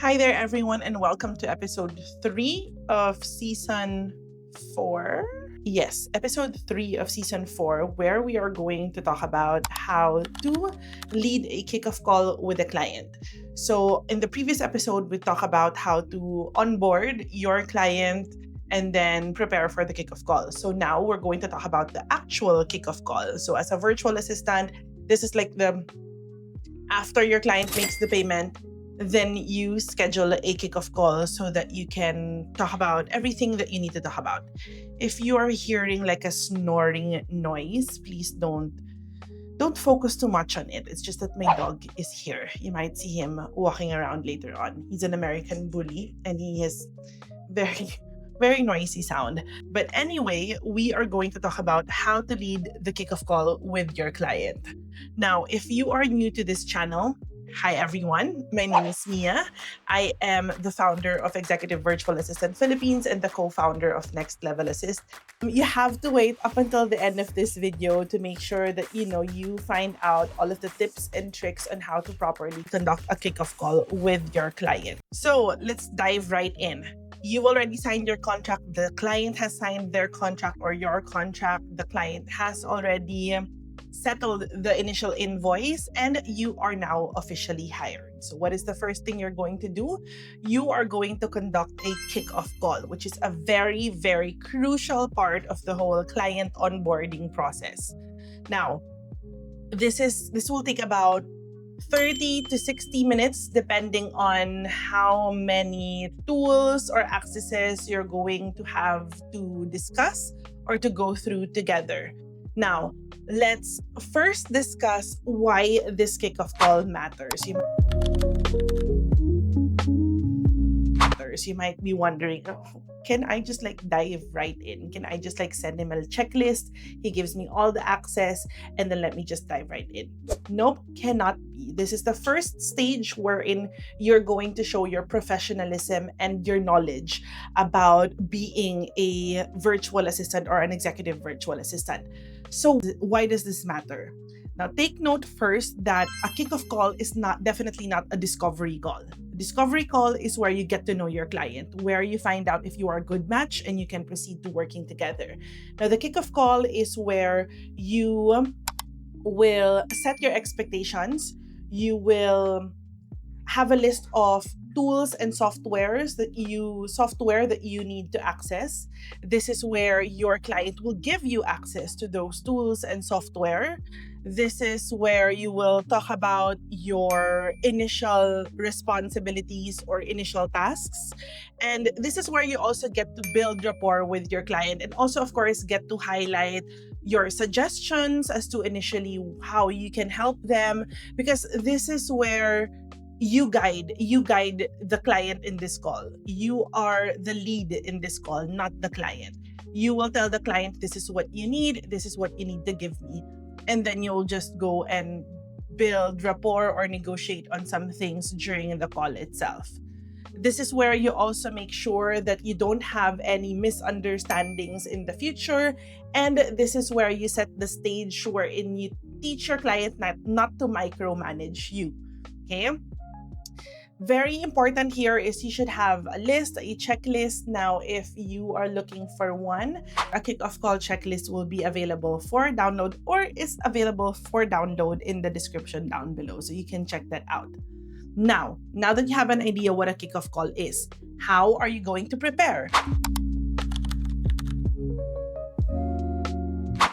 Hi there, everyone, and welcome to episode 3 of season 4. Yes, episode 3 of season 4, where we are going to talk about how to lead a kickoff call with a client. So, in the previous episode, we talked about how to onboard your client and then prepare for the kickoff call. So, now we're going to talk about the actual kickoff call. So, as a virtual assistant, this is like the after your client makes the payment, then you schedule a kickoff call so that you can talk about everything that you need to talk about. If you are hearing like a snoring noise, please don't focus too much on it. It's just that my dog is here. You might see him walking around later on. He's an American bully and he has very very noisy sound. But anyway, we are going to talk about how to lead the kickoff call with your client. Now, if you are new to this channel, hi everyone. My name is Mia. I am the founder of Executive Virtual Assistant Philippines and the co-founder of Next Level Assist. You have to wait up until the end of this video to make sure that you find out all of the tips and tricks on how to properly conduct a kickoff call with your client. So let's dive right in. You already signed your contract. The client has signed their contract or your contract. The client has already settled the initial invoice and you are now officially hired. So what is the first thing you're going to do? You are going to conduct a kickoff call, which is a very, very crucial part of the whole client onboarding process. Now, this will take about 30 to 60 minutes depending on how many tools or accesses you're going to have to discuss or to go through together. Now, let's first discuss why this kickoff call matters. You might be wondering, can I just dive right in? Can I just send him a checklist? He gives me all the access and then let me just dive right in. Nope, cannot be. This is the first stage wherein you're going to show your professionalism and your knowledge about being a virtual assistant or an executive virtual assistant. So why does this matter? Now, take note first that a kickoff call is definitely not a discovery call. A discovery call is where you get to know your client, where you find out if you are a good match and you can proceed to working together. Now, the kickoff call is where you will set your expectations. You will have a list of tools and software that you need to access. This is where your client will give you access to those tools and software. This is where you will talk about your initial responsibilities or initial tasks. And this is where you also get to build rapport with your client and also, of course, get to highlight your suggestions as to initially how you can help them, because this is where you guide the client in this call. You are the lead in this call, not the client. You will tell the client, this is what you need, this is what you need to give me. And then you'll just go and build rapport or negotiate on some things during the call itself. This is where you also make sure that you don't have any misunderstandings in the future. And this is where you set the stage wherein you teach your client not to micromanage you. Okay? Very important here is you should have a list, a checklist. Now, if you are looking for one, a kickoff call checklist will be available for download or is available for download in the description down below. So you can check that out. Now that you have an idea what a kickoff call is, how are you going to prepare?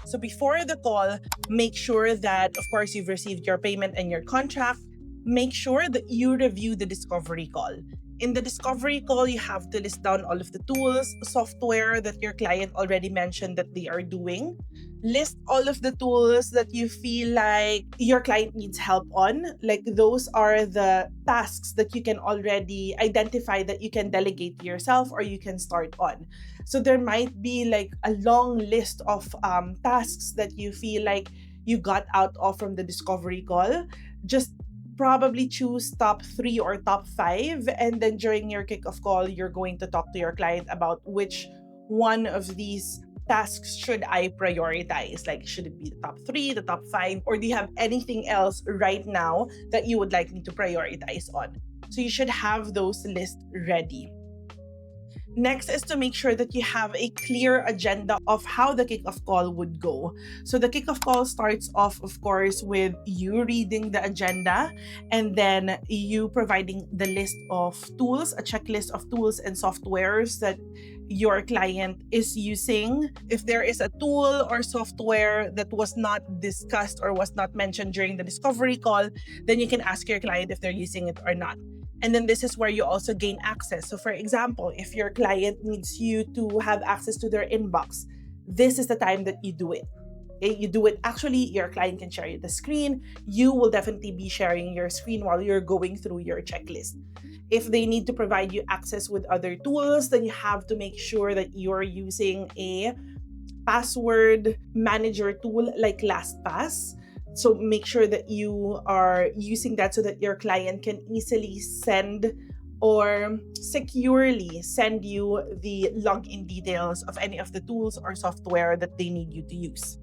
So before the call, make sure that, of course, you've received your payment and your contract. Make sure that you review the discovery call. In the discovery call, you have to list down all of the tools, software that your client already mentioned that they are doing. List all of the tools that you feel like your client needs help on. Like those are the tasks that you can already identify that you can delegate to yourself or you can start on. So there might be like a long list of tasks that you feel like you got out of from the discovery call. Just probably choose top 3 or top 5, and then during your kickoff call, you're going to talk to your client about which one of these tasks should I prioritize? Like, should it be the top 3, the top 5, or do you have anything else right now that you would like me to prioritize on? So you should have those lists ready. Next is to make sure that you have a clear agenda of how the kickoff call would go. So the kickoff call starts off, of course, with you reading the agenda and then you providing the list of tools, a checklist of tools and softwares that your client is using. If there is a tool or software that was not discussed or was not mentioned during the discovery call, then you can ask your client if they're using it or not. And then this is where you also gain access. So for example, if your client needs you to have access to their inbox, this is the time that you do it. Okay? You do it. Actually, your client can share the screen. You will definitely be sharing your screen while you're going through your checklist. If they need to provide you access with other tools, then you have to make sure that you're using a password manager tool like LastPass. So make sure that you are using that so that your client can easily send or securely send you the login details of any of the tools or software that they need you to use.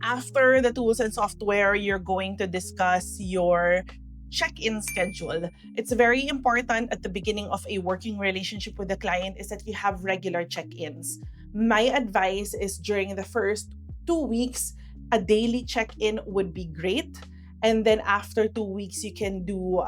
After the tools and software, you're going to discuss your check-in schedule. It's very important at the beginning of a working relationship with the client is that you have regular check-ins. My advice is during the first 2 weeks, a daily check-in would be great. And then after 2 weeks, you can do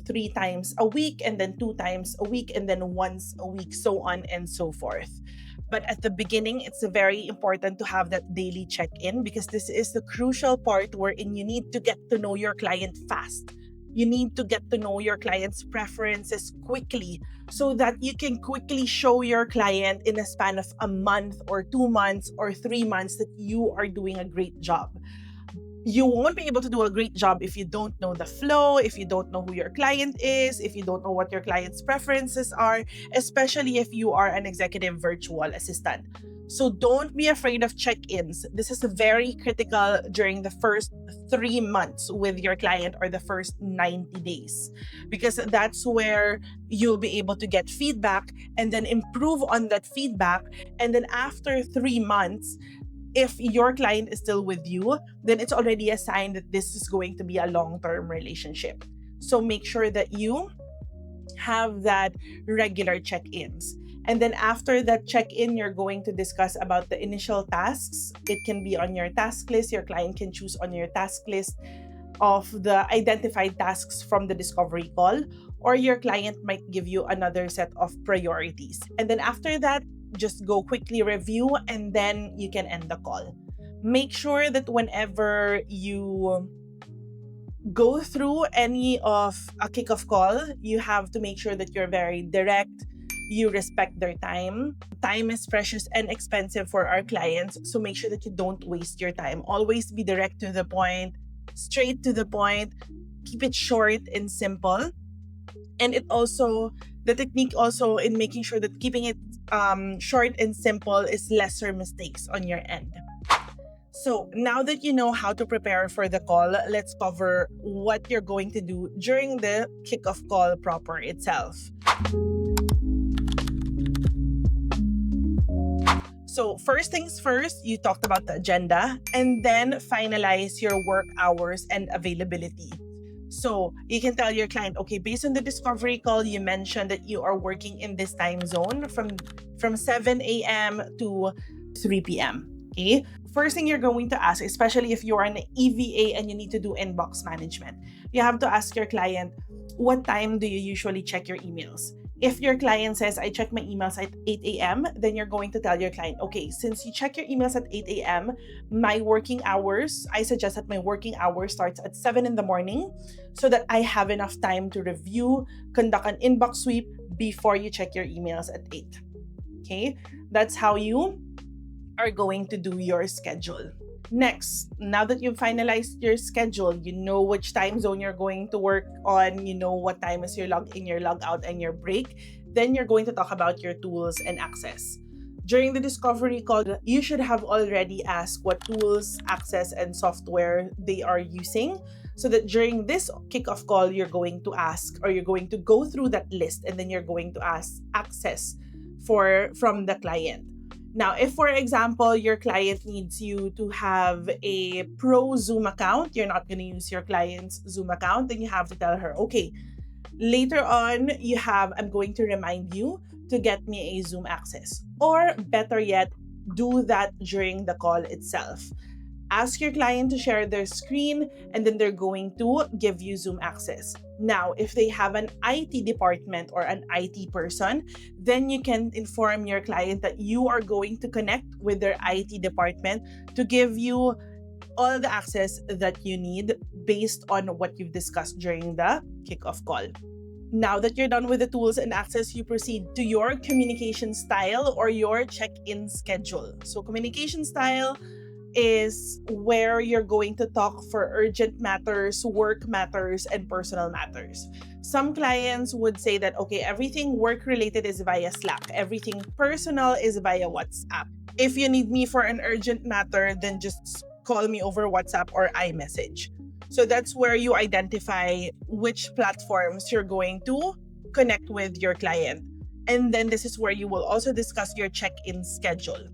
3 times a week, and then 2 times a week, and then once a week, so on and so forth. But at the beginning, it's very important to have that daily check-in because this is the crucial part wherein you need to get to know your client fast. You need to get to know your client's preferences quickly so that you can quickly show your client in a span of a month or 2 months or 3 months that you are doing a great job. You won't be able to do a great job if you don't know the flow, if you don't know who your client is, if you don't know what your client's preferences are, especially if you are an executive virtual assistant. So don't be afraid of check-ins. This is very critical during the first 3 months with your client or the first 90 days because that's where you'll be able to get feedback and then improve on that feedback. And then after 3 months, if your client is still with you, then it's already a sign that this is going to be a long-term relationship. So make sure that you have that regular check-ins. And then after that check-in, you're going to discuss about the initial tasks. It can be on your task list. Your client can choose on your task list of the identified tasks from the discovery call, or your client might give you another set of priorities. And then after that, just go quickly review and then you can end the call. Make sure that whenever you go through any of a kickoff call, you have to make sure that you're very direct. You respect their time. Time is precious and expensive for our clients, so make sure that you don't waste your time. Always be direct to the point, straight to the point. Keep it short and simple. And the technique also in making sure that keeping it short and simple is lesser mistakes on your end. So now that you know how to prepare for the call, let's cover what you're going to do during the kickoff call proper itself. So first things first, you talked about the agenda and then finalize your work hours and availability. So you can tell your client, okay, based on the discovery call, you mentioned that you are working in this time zone from 7 a.m. to 3 p.m. Okay? First thing you're going to ask, especially if you're an EVA and you need to do inbox management, you have to ask your client, what time do you usually check your emails? If your client says, I check my emails at 8 a.m., then you're going to tell your client, okay, since you check your emails at 8 a.m., I suggest that my working hours starts at 7 in the morning so that I have enough time to review, conduct an inbox sweep before you check your emails at 8. Okay? That's how you are going to do your schedule. Next, now that you've finalized your schedule, you know which time zone you're going to work on, you know what time is your log in, your log out, and your break, then you're going to talk about your tools and access. During the discovery call, you should have already asked what tools, access, and software they are using so that during this kickoff call, you're going to ask or you're going to go through that list and then you're going to ask access from the client. Now, if, for example, your client needs you to have a pro Zoom account, you're not going to use your client's Zoom account, then you have to tell her, okay, Later on, you have, I'm going to remind you to get me a Zoom access. Or better yet, do that during the call itself. Ask your client to share their screen, and then they're going to give you Zoom access. Now, if they have an IT department or an IT person, then you can inform your client that you are going to connect with their IT department to give you all the access that you need based on what you've discussed during the kickoff call. Now that you're done with the tools and access, you proceed to your communication style or your check-in schedule. So communication style is where you're going to talk for urgent matters, work matters, and personal matters. Some clients would say that, okay, everything work related is via Slack, everything personal is via WhatsApp. If you need me for an urgent matter, then just call me over WhatsApp or iMessage. So that's where you identify which platforms you're going to connect with your client. And then this is where you will also discuss your check-in schedule.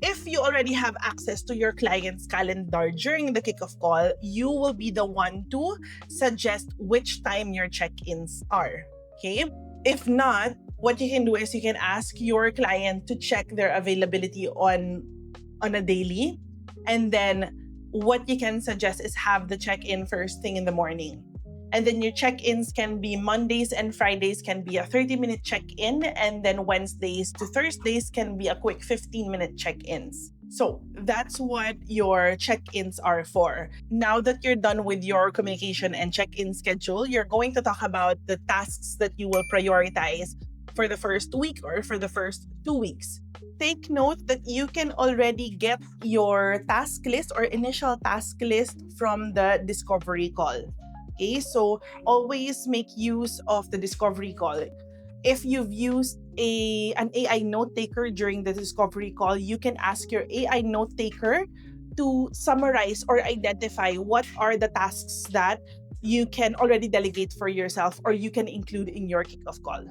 If you already have access to your client's calendar during the kickoff call, you will be the one to suggest which time your check-ins are. Okay? If not, what you can do is you can ask your client to check their availability on a daily. And then what you can suggest is have the check-in first thing in the morning. And then your check-ins can be Mondays and Fridays can be a 30-minute check-in, and then Wednesdays to Thursdays can be a quick 15-minute check-ins. So that's what your check-ins are for. Now that you're done with your communication and check-in schedule, you're going to talk about the tasks that you will prioritize for the first week or for the first 2 weeks. Take note that you can already get your task list or initial task list from the discovery call. Okay, so always make use of the discovery call. If you've used an AI note taker during the discovery call, you can ask your AI note taker to summarize or identify what are the tasks that you can already delegate for yourself or you can include in your kickoff call.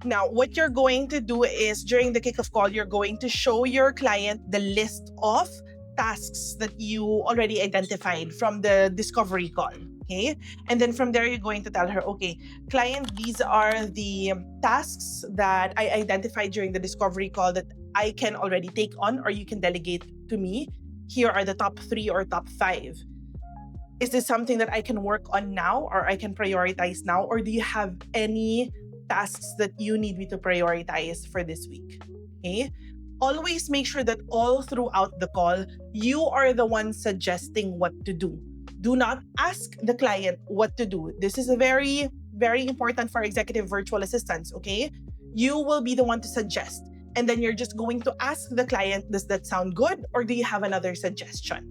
Now, what you're going to do is during the kickoff call, you're going to show your client the list of tasks that you already identified from the discovery call. Okay. And then from there, you're going to tell her, okay, client, these are the tasks that I identified during the discovery call that I can already take on or you can delegate to me. Here are the top 3 or top 5. Is this something that I can work on now or I can prioritize now? Or do you have any tasks that you need me to prioritize for this week? Okay. Always make sure that all throughout the call, you are the one suggesting what to do. Do not ask the client what to do. This is a very, very important for executive virtual assistants, okay? You will be the one to suggest. And then you're just going to ask the client, does that sound good? Or do you have another suggestion?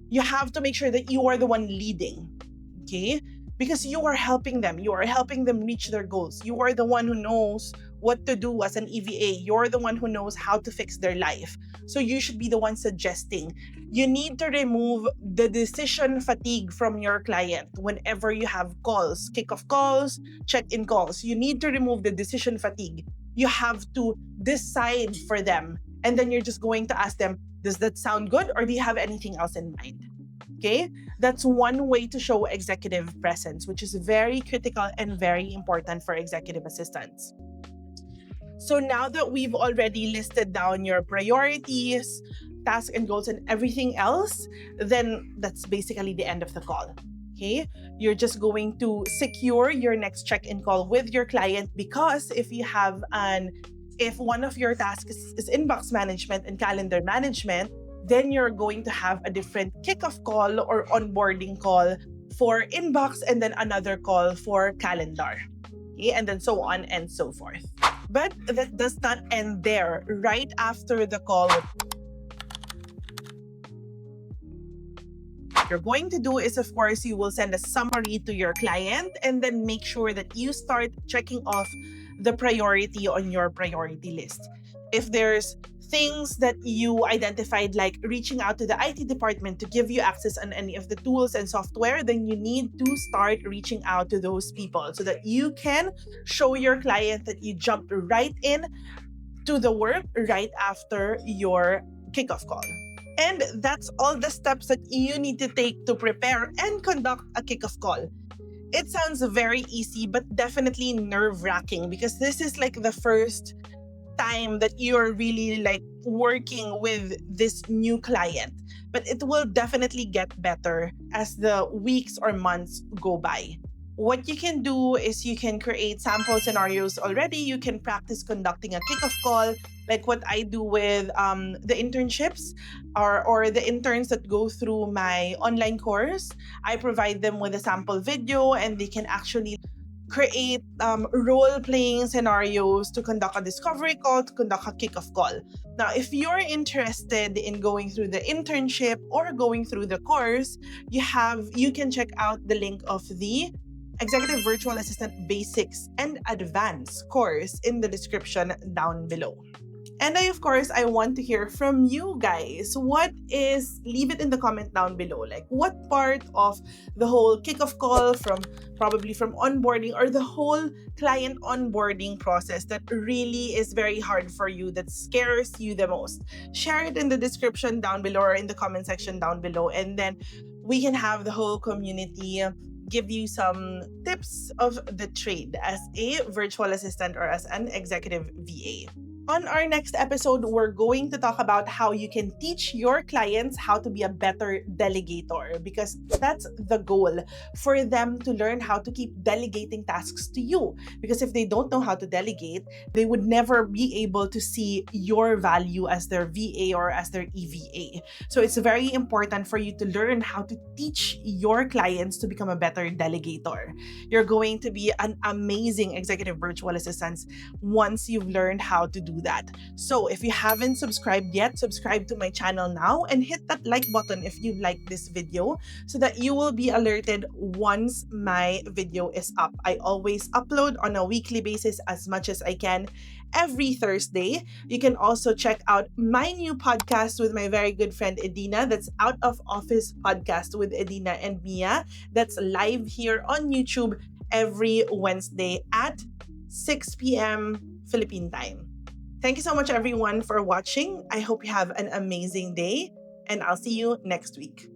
You have to make sure that you are the one leading, okay? Because you are helping them. You are helping them reach their goals. You are the one who knows what to do as an EVA. You're the one who knows how to fix their life. So you should be the one suggesting. You need to remove the decision fatigue from your client whenever you have calls, kickoff calls, check-in calls. You need to remove the decision fatigue. You have to decide for them. And then you're just going to ask them, does that sound good? Or do you have anything else in mind? Okay, that's one way to show executive presence, which is very critical and very important for executive assistants. So now that we've already listed down your priorities, tasks and goals and everything else, then that's basically the end of the call. Okay, you're just going to secure your next check-in call with your client, because if one of your tasks is inbox management and calendar management, then you're going to have a different kickoff call or onboarding call for inbox and then another call for calendar. Okay, and then so on and so forth. But that does not end there. Right after the call, what you're going to do is, of course, you will send a summary to your client and then make sure that you start checking off the priority on your priority list. If there's things that you identified, like reaching out to the IT department to give you access on any of the tools and software, then you need to start reaching out to those people so that you can show your client that you jumped right in to the work right after your kickoff call. And that's all the steps that you need to take to prepare and conduct a kickoff call. It sounds very easy, but definitely nerve-wracking because this is like the first time that you're really like working with this new client. But it will definitely get better as the weeks or months go by. What you can do is you can create sample scenarios already. You can practice conducting a kickoff call, like what I do with the internships or the interns that go through my online course. I provide them with a sample video and they can actually create role playing scenarios to conduct a discovery call, to conduct a kickoff call. Now, if you're interested in going through the internship or going through the course, you can check out the link of the Executive Virtual Assistant Basics and Advanced course in the description down below. And of course, I want to hear from you guys. Leave it in the comment down below. Like, what part of the whole kickoff call, probably from onboarding or the whole client onboarding process that really is very hard for you, that scares you the most? Share it in the description down below or in the comment section down below. And then we can have the whole community give you some tips of the trade as a virtual assistant or as an executive VA. On our next episode, we're going to talk about how you can teach your clients how to be a better delegator, because that's the goal, for them to learn how to keep delegating tasks to you. Because if they don't know how to delegate, they would never be able to see your value as their VA or as their EVA. So it's very important for you to learn how to teach your clients to become a better delegator. You're going to be an amazing executive virtual assistant once you've learned how to do that. So if you haven't subscribed yet, subscribe to my channel now and hit that like button if you like this video so that you will be alerted once my video is up. I always upload on a weekly basis as much as I can every Thursday. You can also check out my new podcast with my very good friend Edina. That's Out of Office Podcast with Edina and Mia. That's live here on YouTube every Wednesday at 6 p.m. Philippine time. Thank you so much, everyone, for watching. I hope you have an amazing day, and I'll see you next week.